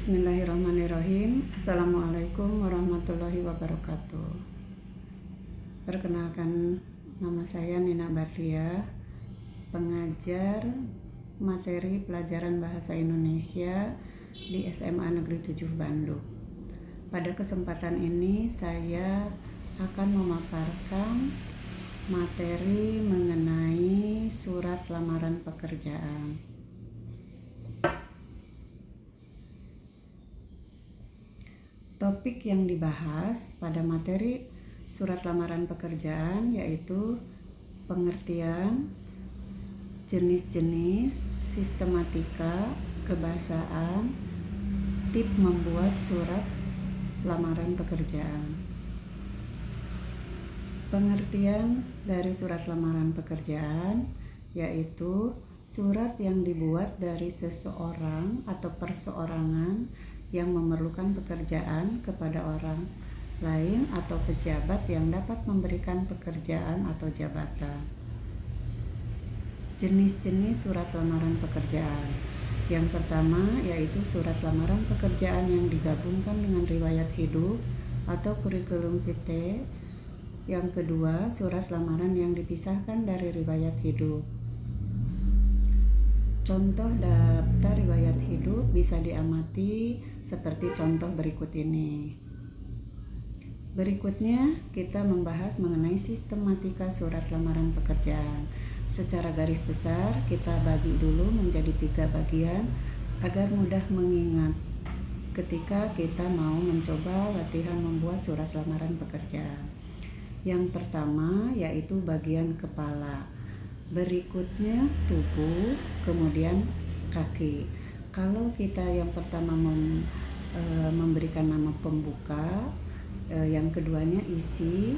Bismillahirrahmanirrahim. Assalamualaikum warahmatullahi wabarakatuh. Perkenalkan, nama saya Nina Barlia, pengajar materi pelajaran bahasa Indonesia di SMA Negeri 7 Bandung. Pada kesempatan ini saya akan memaparkan materi mengenai surat lamaran pekerjaan. Topik yang dibahas pada materi surat lamaran pekerjaan yaitu pengertian, jenis-jenis, sistematika, kebahasaan, tip membuat surat lamaran pekerjaan. Pengertian dari surat lamaran pekerjaan yaitu surat yang dibuat dari seseorang atau perseorangan yang memerlukan pekerjaan kepada orang lain atau pejabat yang dapat memberikan pekerjaan atau jabatan. Jenis-jenis surat lamaran pekerjaan. Yang pertama yaitu surat lamaran pekerjaan yang digabungkan dengan riwayat hidup atau kurikulum vitae. Yang kedua, surat lamaran yang dipisahkan dari riwayat hidup. Contoh daftar riwayat hidup bisa diamati seperti contoh berikut ini. Berikutnya kita membahas mengenai sistematika surat lamaran pekerjaan. Secara garis besar kita bagi dulu menjadi 3 bagian agar mudah mengingat ketika kita mau mencoba latihan membuat surat lamaran pekerjaan. Yang pertama yaitu bagian kepala. Berikutnya tubuh, kemudian kaki. Kalau kita yang pertama memberikan nama pembuka, yang keduanya isi,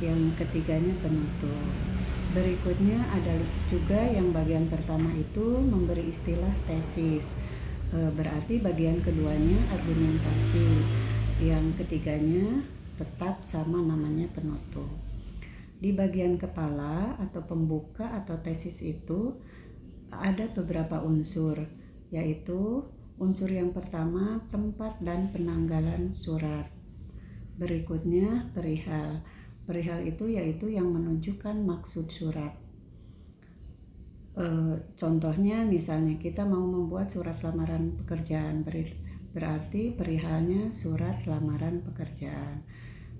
yang ketiganya penutup. Berikutnya ada juga yang bagian pertama itu memberi istilah tesis, berarti bagian keduanya argumentasi, yang ketiganya tetap sama namanya penutup. Di bagian kepala atau pembuka atau tesis itu ada beberapa unsur, yaitu unsur yang pertama tempat dan penanggalan surat. Berikutnya perihal. Perihal itu yaitu yang menunjukkan maksud surat. Contohnya misalnya kita mau membuat surat lamaran pekerjaan, berarti perihalnya surat lamaran pekerjaan.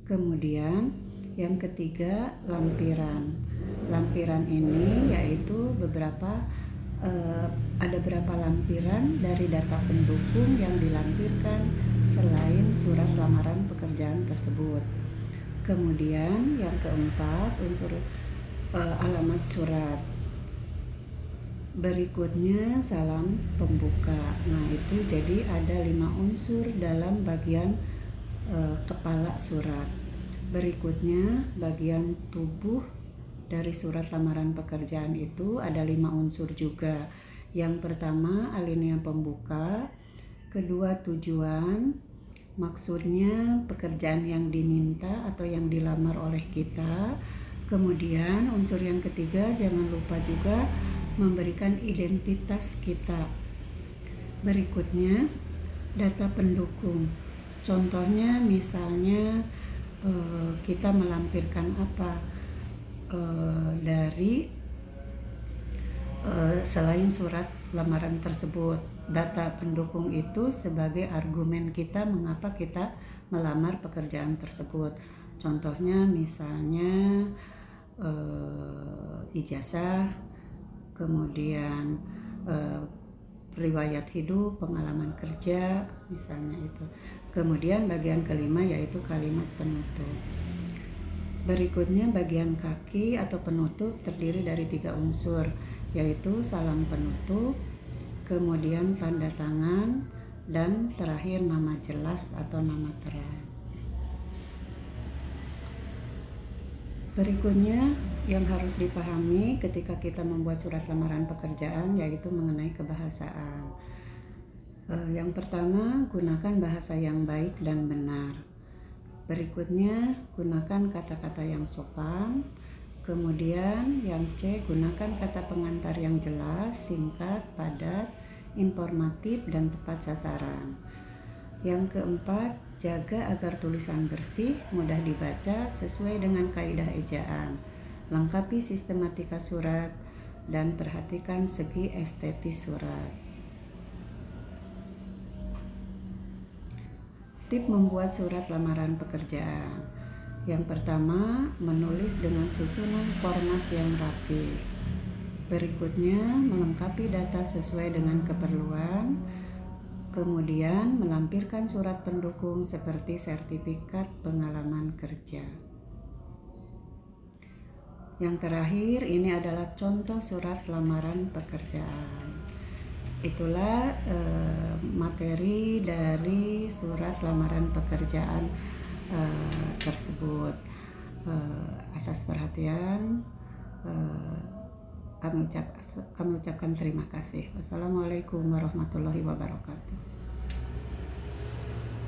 Kemudian yang ketiga, lampiran. Lampiran ini yaitu ada berapa lampiran dari data pendukung yang dilampirkan selain surat lamaran pekerjaan tersebut. Kemudian yang keempat, unsur alamat surat. Berikutnya salam pembuka. Nah, itu jadi ada 5 unsur dalam bagian kepala surat. Berikutnya bagian tubuh dari surat lamaran pekerjaan itu ada 5 unsur juga. Yang pertama alinea pembuka, kedua tujuan, maksudnya pekerjaan yang diminta atau yang dilamar oleh kita. Kemudian unsur yang ketiga jangan lupa juga memberikan identitas kita. Berikutnya data pendukung. Contohnya misalnya kita melampirkan apa dari selain surat lamaran tersebut. Data pendukung itu sebagai argumen kita mengapa kita melamar pekerjaan tersebut. Contohnya misalnya ijazah, kemudian riwayat hidup, pengalaman kerja, misalnya itu. Kemudian bagian kelima yaitu kalimat penutup. Berikutnya bagian kaki atau penutup terdiri dari 3 unsur, yaitu salam penutup, kemudian tanda tangan, dan terakhir nama jelas atau nama terang. Berikutnya yang harus dipahami ketika kita membuat surat lamaran pekerjaan yaitu mengenai kebahasaan. Yang pertama, gunakan bahasa yang baik dan benar. Berikutnya, gunakan kata-kata yang sopan. Kemudian yang C, gunakan kata pengantar yang jelas, singkat, padat, informatif, dan tepat sasaran. Yang keempat, jaga agar tulisan bersih, mudah dibaca, sesuai dengan kaidah ejaan. Lengkapi sistematika surat dan perhatikan segi estetis surat. Tip membuat surat lamaran pekerjaan. Yang pertama, menulis dengan susunan format yang rapi. Berikutnya, melengkapi data sesuai dengan keperluan. Kemudian, melampirkan surat pendukung seperti sertifikat pengalaman kerja. Yang terakhir, ini adalah contoh surat lamaran pekerjaan. Itulah materi dari surat lamaran pekerjaan tersebut. Atas perhatian, kami ucapkan terima kasih. Wassalamualaikum warahmatullahi wabarakatuh.